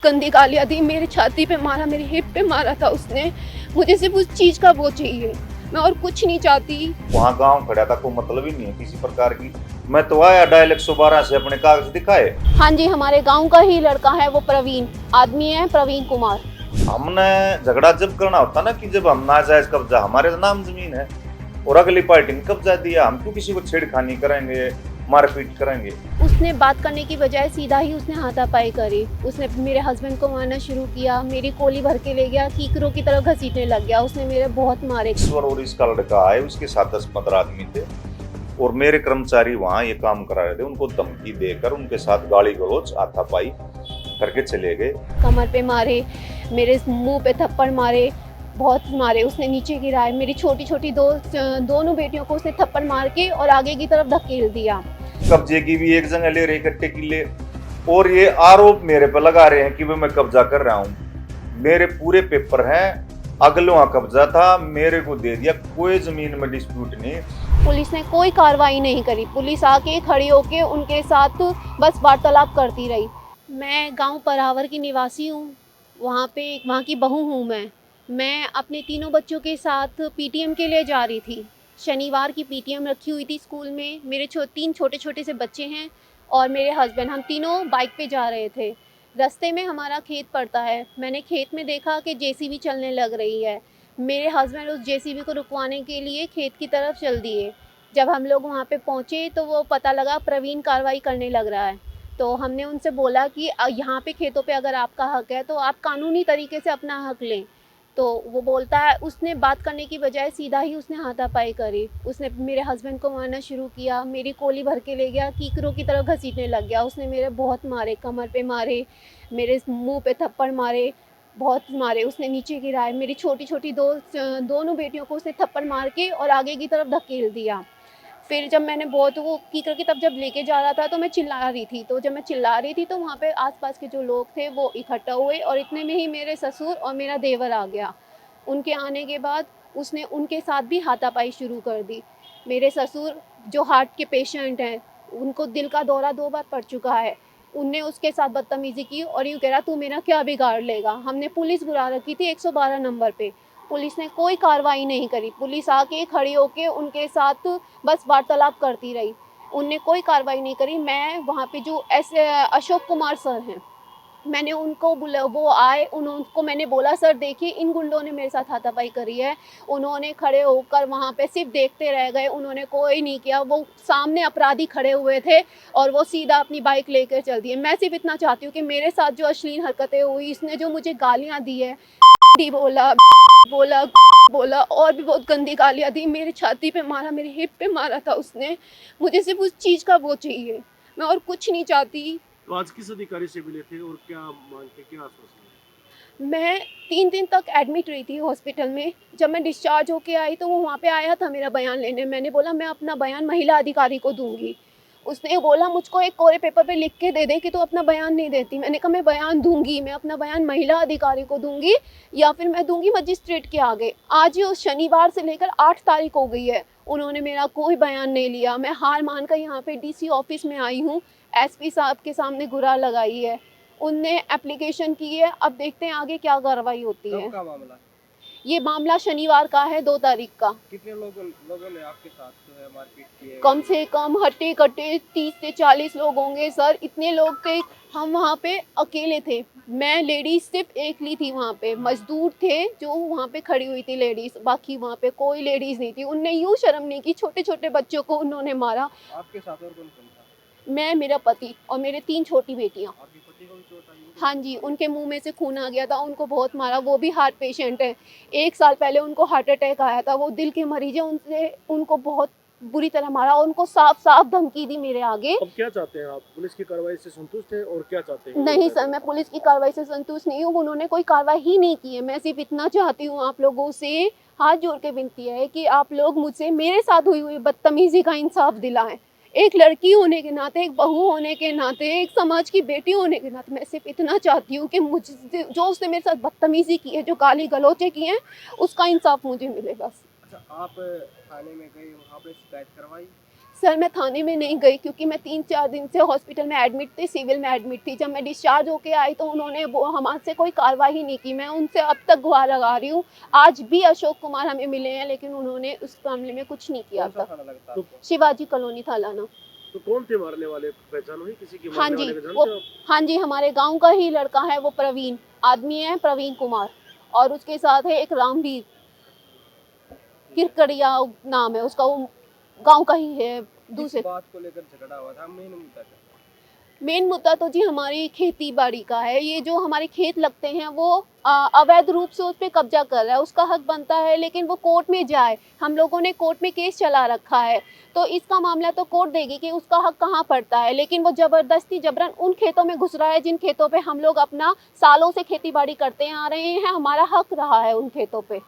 गंदी गालियाँ दी, मेरे छाती पे मारा, मेरे हिप पे मारा था उसने। मुझे सिर्फ उस चीज़ का वो चाहिए, मैं और कुछ नहीं चाहती। वहाँ गांव खड़ा था, कोई मतलब ही नहीं है किसी प्रकार की। मैं तो आया डायल 112 से अपने कागज दिखाए। हाँ जी, हमारे गांव का ही लड़का है वो, प्रवीण आदमी है, प्रवीण कुमार। हमने झगड़ा जब करना होता ना, कि जब हम नाजायज कब्जा, हमारे नाम जमीन है और अगली पार्टी ने कब्जा दिया, हम क्यों किसी को छेड़खानी करेंगे, मारपीट करेंगे। उसने बात करने की बजाय सीधा ही उसने हाथापाई करी। उसने मेरे हस्बैंड को मारना शुरू किया, मेरी कोली भर के ले गया, कीकरों की तरह घसीटने लग गया। उसने मेरे बहुत मारे। ईश्वर और इसका लड़का आए, उसके साथ 10-15 आदमी थे और मेरे कर्मचारी वहाँ ये काम करा रहे थे, उनको धमकी देकर उनके साथ गाली गलौज हाथापाई करके चले गए। कमर पे मारे, मेरे मुंह पे थप्पड़ मारे, बहुत मारे। उसने नीचे गिराए, मेरी छोटी छोटी दोनों बेटियों को उसने थप्पड़ मार के और आगे की तरफ धकेल दिया। कब्जे की भी एक जगह ले रहे इकट्ठे किले, और ये आरोप मेरे पर लगा रहे हैं कि मैं कब्जा कर रहा हूँ। मेरे पूरे पेपर हैं, अगलवा कब्जा था, मेरे को दे दिया, कोई जमीन में डिस्प्यूट नहीं। पुलिस ने कोई कार्रवाई नहीं करी। पुलिस आके खड़ी होके उनके साथ बस वार्तालाप करती रही। मैं गांव परावर की निवासी हूँ, वहाँ की बहू हूँ मैं अपने तीनों बच्चों के साथ पीटीएम के लिए जा रही थी। शनिवार की पीटीएम रखी हुई थी स्कूल में। मेरे तीन छोटे छोटे से बच्चे हैं और मेरे हस्बैंड, हम तीनों बाइक पे जा रहे थे। रास्ते में हमारा खेत पड़ता है। मैंने खेत में देखा कि जेसीबी चलने लग रही है। मेरे हस्बैंड उस जेसीबी को रुकवाने के लिए खेत की तरफ चल दिए। जब हम लोग वहाँ पे पहुँचे तो वो पता लगा प्रवीण कार्रवाई करने लग रहा है। तो हमने उनसे बोला कि यहाँ पे खेतों पे अगर आपका हक है तो आप कानूनी तरीके से अपना हक लें। तो वो बोलता है, उसने बात करने की बजाय सीधा ही उसने हाथापाई करी। उसने मेरे हस्बैंड को मारना शुरू किया, मेरी कोली भर के ले गया, कीकरों की तरह घसीटने लग गया। उसने मेरे बहुत मारे, कमर पे मारे, मेरे मुंह पे थप्पड़ मारे, बहुत मारे। उसने नीचे गिराए, मेरी छोटी छोटी दोनों बेटियों को उसने थप्पड़ मार के और आगे की तरफ धकेल दिया। फिर जब मैंने बहुत वो कीकर की तब जब लेके जा रहा था तो मैं चिल्ला रही थी। तो जब मैं चिल्ला रही थी तो वहाँ पे आसपास के जो लोग थे वो इकट्ठा हुए और इतने में ही मेरे ससुर और मेरा देवर आ गया। उनके आने के बाद उसने उनके साथ भी हाथापाई शुरू कर दी। मेरे ससुर जो हार्ट के पेशेंट हैं, उनको दिल का दौरा 2 बार पड़ चुका है। उनने उसके साथ बदतमीज़ी की और यूँ कह रहा, तू मेरा क्या बिगाड़ लेगा। हमने पुलिस बुला रखी थी 112 नंबर पे। पुलिस ने कोई कार्रवाई नहीं करी। पुलिस आके खड़ी होके उनके साथ बस वार्तालाप करती रही। उनने कोई कार्रवाई नहीं करी। मैं वहाँ पे जो अशोक कुमार सर हैं, मैंने उनको बुला, वो आए, उनको मैंने बोला, सर देखिए इन गुंडों ने मेरे साथ हाथापाई करी है। उन्होंने खड़े होकर वहाँ पे सिर्फ देखते रह गए, उन्होंने कोई नहीं किया। वो सामने अपराधी खड़े हुए थे और वो सीधा अपनी बाइक लेकर चल दिए। मैं सिर्फ इतना चाहती हूँ कि मेरे साथ जो अश्लील हरकतें हुई, इसने जो मुझे गालियाँ दी है, बोला बोला बोला और भी बहुत गंदी गालियाँ दी, मेरे छाती पे मारा, मेरे हिप पे मारा था उसने। मुझे सिर्फ उस चीज़ का वो चाहिए, मैं और कुछ नहीं चाहती। तो आज किस अधिकारी से मिले थे और क्या मांग के क्या आश्वासन है? मैं 3 दिन तक एडमिट रही थी हॉस्पिटल में। जब मैं डिस्चार्ज होके आई तो वो वहाँ पे आया था मेरा बयान लेने। मैंने बोला मैं अपना बयान महिला अधिकारी को दूँगी। उसने बोला मुझको एक कोरे पेपर पे लिख के दे दे कि तू अपना बयान नहीं देती। मैंने कहा मैं बयान दूँगी, मैं अपना बयान महिला अधिकारी को दूँगी या फिर मैं दूँगी मजिस्ट्रेट के आगे। आज ही उस शनिवार से लेकर 8 तारीख हो गई है, उन्होंने मेरा कोई बयान नहीं लिया। मैं हार मानकर यहाँ पे डीसी ऑफिस में आई हूँ, एसपी साहब के सामने गुहार लगाई है। उनने एप्लीकेशन की है, अब देखते हैं आगे क्या कार्रवाई होती है। कब का मामला? ये मामला शनिवार का है, 2 तारीख का। कितने लोगों ने आपके साथ जो है मारपीट की है? कम से कम हट्टे कट्टे 30 से 40 लोग होंगे सर, इतने लोग थे। हम वहाँ पे अकेले थे, मैं लेडीज सिर्फ एक ली थी वहाँ पे। मजदूर थे जो वहाँ पे खड़ी हुई थी लेडीज, बाकी वहाँ पे कोई लेडीज नहीं थी। उनने यूँ शर्म नहीं की, छोटे छोटे बच्चों को उन्होंने मारा। आपके साथ और कौन कौन था? मैं, मेरा पति और मेरे 3 छोटी बेटियाँ। आपके पति को भी चोट आई है? हाँ जी, उनके मुंह में से खून आ गया था, उनको बहुत मारा। वो भी हार्ट पेशेंट है। 1 साल पहले उनको हार्ट अटैक आया था, वो दिल के मरीज है। उनको बहुत बुरी तरह मारा और उनको साफ साफ धमकी दी मेरे आगे। अब क्या चाहते हैं आप? पुलिस की कार्रवाई से संतुष्ट हैं और क्या चाहते हैं? नहीं सर, मैं पुलिस की कार्रवाई से संतुष्ट नहीं हूँ। उन्होंने कोई कार्रवाई ही नहीं की है। मैं सिर्फ इतना चाहती हूँ, आप लोगों से हाथ जोड़ के विनती है कि आप लोग मुझसे मेरे साथ हुई बदतमीजी का इंसाफ दिलाएं। एक लड़की होने के नाते, एक बहू होने के नाते, एक समाज की बेटी होने के नाते मैं सिर्फ इतना चाहती हूँ कि मुझे जो उसने मेरे साथ बदतमीजी की है, जो गाली गलौचे किए हैं, उसका इंसाफ मुझे मिले बस। अच्छा, आप थाने में गए, वहाँ पे शिकायत करवाई? सर मैं थाने में नहीं गई क्योंकि मैं 3-4 दिन से हॉस्पिटल में एडमिट थी, सिविल में एडमिट थी। जब मैं डिस्चार्ज होके आई तो उन्होंने वो हमसे कोई कार्रवाई नहीं की। मैं उनसे अब तक गुहार लगा रही हूँ। आज भी अशोक कुमार हमें मिले हैं लेकिन उन्होंने उस मामले में कुछ नहीं किया अब तक। तो, शिवाजी कॉलोनी थालाना। तो कौन थे मारने वाले, पहचान हुई किसी की? हाँ मारने जी, वाले को वो जानते हो आप? हाँ जी, हमारे गाँव का ही लड़का है, वो प्रवीण आदमी है, प्रवीण कुमार, और उसके साथ है एक रामवीर किरकड़िया नाम है उसका, वो गाँव का ही है। दूसरे बात को लेकर झगड़ा हुआ था, मेन मुद्दा क्या? मेन मुद्दा तो जी हमारी खेती बाड़ी का है। ये जो हमारे खेत लगते हैं वो अवैध रूप से उस पर कब्जा कर रहा है। उसका हक बनता है लेकिन वो कोर्ट में जाए। हम लोगों ने कोर्ट में केस चला रखा है तो इसका मामला तो कोर्ट देगी कि उसका हक कहाँ पड़ता है, लेकिन वो जबरदस्ती जबरन उन खेतों में घुस रहा है जिन खेतों पे हम लोग अपना सालों से खेती बाड़ी करते आ रहे हैं। हमारा हक रहा है उन खेतों पे।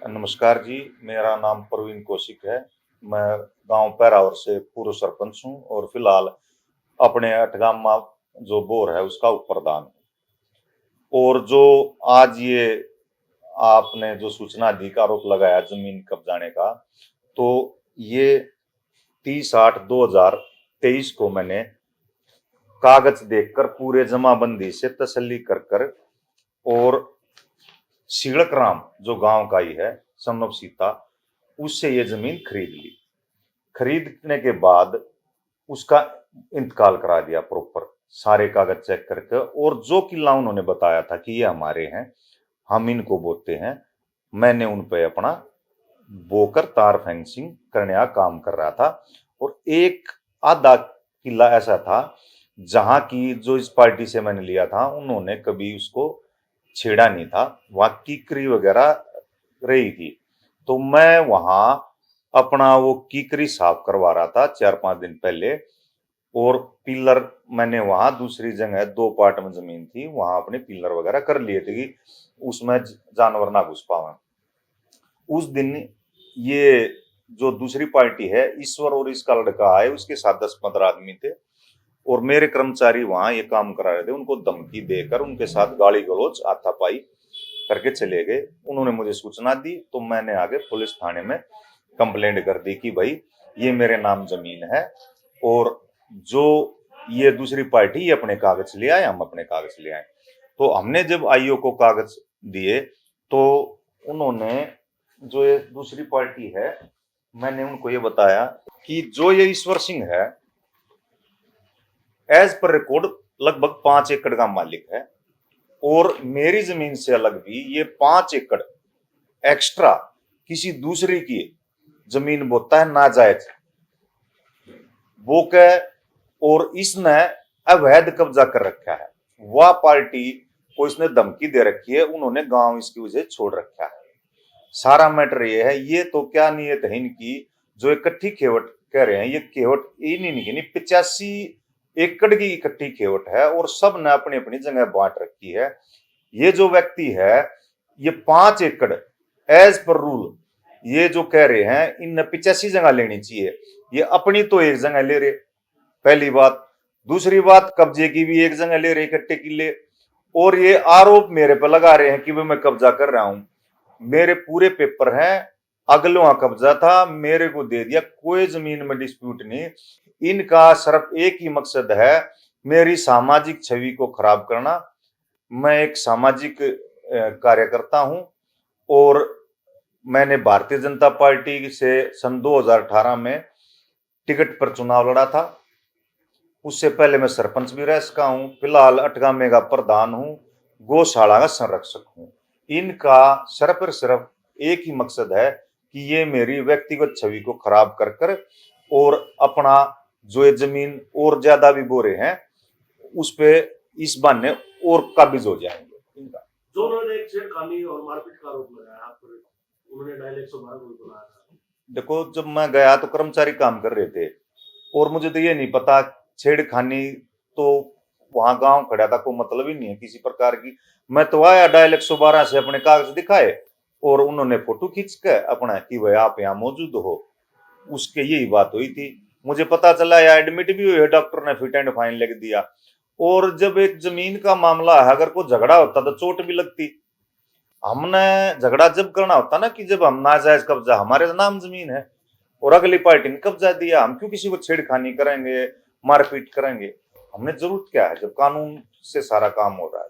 नमस्कार जी, मेरा नाम प्रवीण कौशिक है। मैं गांव पैरावर से पूर्व सरपंच हूं और फिलहाल अपने अठगामा जो बोर है उसका उप प्रधान हूं। और जो आज ये आपने जो सूचना दी का आरोप लगाया जमीन कब्जाने का, तो ये 30/8/2023 को मैंने कागज देखकर पूरे जमाबंदी से तसल्ली कर और सिगड़क राम जो गांव का ही है, सन ऑफ सीता, उससे ये जमीन खरीद ली। खरीदने के बाद उसका इंतकाल करा दिया प्रॉपर, सारे कागज चेक करके। और जो किला उन्होंने बताया था कि ये हमारे हैं, हम इनको बोते हैं, मैंने उन पे अपना बोकर तार फेंसिंग करने का काम कर रहा था। और एक आधा किला ऐसा था जहां की जो इस पार्टी से मैंने लिया था उन्होंने कभी उसको छेड़ा नहीं था, वहां कीकरी वगैरह रही थी। तो मैं वहां अपना वो कीकरी साफ करवा रहा था 4-5 दिन पहले। और पिलर मैंने वहां दूसरी जगह 2 पार्ट में जमीन थी, वहां अपने पिलर वगैरह कर लिए थे कि उसमें जानवर ना घुस पावे। उस दिन ये जो दूसरी पार्टी है, ईश्वर और इसका लड़का आए, उसके साथ 10-15 आदमी थे और मेरे कर्मचारी वहां ये काम करा रहे थे। उनको धमकी देकर उनके साथ गाली गलौज हाथापाई करके चले गए। उन्होंने मुझे सूचना दी तो मैंने आगे पुलिस थाने में कंप्लेंट कर दी कि भाई ये मेरे नाम जमीन है और जो ये दूसरी पार्टी ये अपने कागज ले आए, हम अपने कागज ले आए। तो हमने जब आईओ को कागज दिए तो उन्होंने, जो ये दूसरी पार्टी है, मैंने उनको ये बताया कि जो ये ईश्वर सिंह है एज पर रिकॉर्ड लगभग 5 एकड़ का मालिक है और मेरी जमीन से अलग भी ये 5 एकड़ एक्स्ट्रा किसी दूसरे की जमीन बोता है नाजायज बोके, और इसने अवैध कब्जा कर रखा है। वह पार्टी को इसने धमकी दे रखी है, उन्होंने गांव इसकी वजह छोड़ रखा है। सारा मैटर ये है, ये तो क्या नियत है इनकी, जो इकट्ठी खेवट कह रहे हैं, ये खेवट नहीं 85 एकड़ की इकट्ठी खेवट है और सब ने अपनी अपनी जगह बांट रखी है। ये जो व्यक्ति है ये 5 एकड़ एज पर रूल ये जो कह रहे हैं इन 85 जगह लेनी चाहिए, ये अपनी तो एक जगह ले रहे, पहली बात। दूसरी बात, कब्जे की भी एक जगह ले रहे इकट्ठे किले, और ये आरोप मेरे पर लगा रहे हैं कि मैं कब्जा कर रहा हूं। मेरे पूरे पेपर हैं, अगलों का कब्जा था, मेरे को दे दिया, कोई जमीन में डिस्प्यूट नहीं। इनका सिर्फ एक ही मकसद है, मेरी सामाजिक छवि को खराब करना। मैं एक सामाजिक कार्यकर्ता हूं और मैंने भारतीय जनता पार्टी से सन 2018 में टिकट पर चुनाव लड़ा था। उससे पहले मैं सरपंच भी रह सका हूं। फिलहाल अठगामे का प्रधान हूं, गौशाला का संरक्षक हूं। इनका सिर्फ और सिर्फ एक ही मकसद है कि ये मेरी व्यक्तिगत छवि को खराब कर और अपना जो ये जमीन और ज्यादा भी बोरे हैं उस पे इस बहाने और काबिज हो जाएंगे। इनका जो उन्होंने एक छेड़खानी और मारपीट का आरोप लगाया आप पर, उन्होंने डायल 112 को बुलाया था। देखो, जब मैं गया तो कर्मचारी काम कर रहे थे और मुझे तो ये नहीं पता, छेड़खानी तो वहां गांव खड़ा था, कोई मतलब ही नहीं है किसी प्रकार की। मैं तो आया डायल 112 से अपने कागज दिखाए और उन्होंने फोटो खींच के अपना कि भाई आप यहाँ मौजूद हो, उसके यही बात हुई थी। मुझे पता चला या एडमिट भी हुए, डॉक्टर ने फिट एंड फाइन लिख दिया। और जब एक जमीन का मामला है, अगर कोई झगड़ा होता तो चोट भी लगती। हमने झगड़ा जब करना होता ना कि जब हम नाजायज कब्जा, हमारे नाम जमीन है, और अगली पार्टी ने कब्जा दिया। हम क्यों किसी को छेड़खानी करेंगे, मारपीट करेंगे? हमने जरूरत क्या है जब कानून से सारा काम हो रहा है।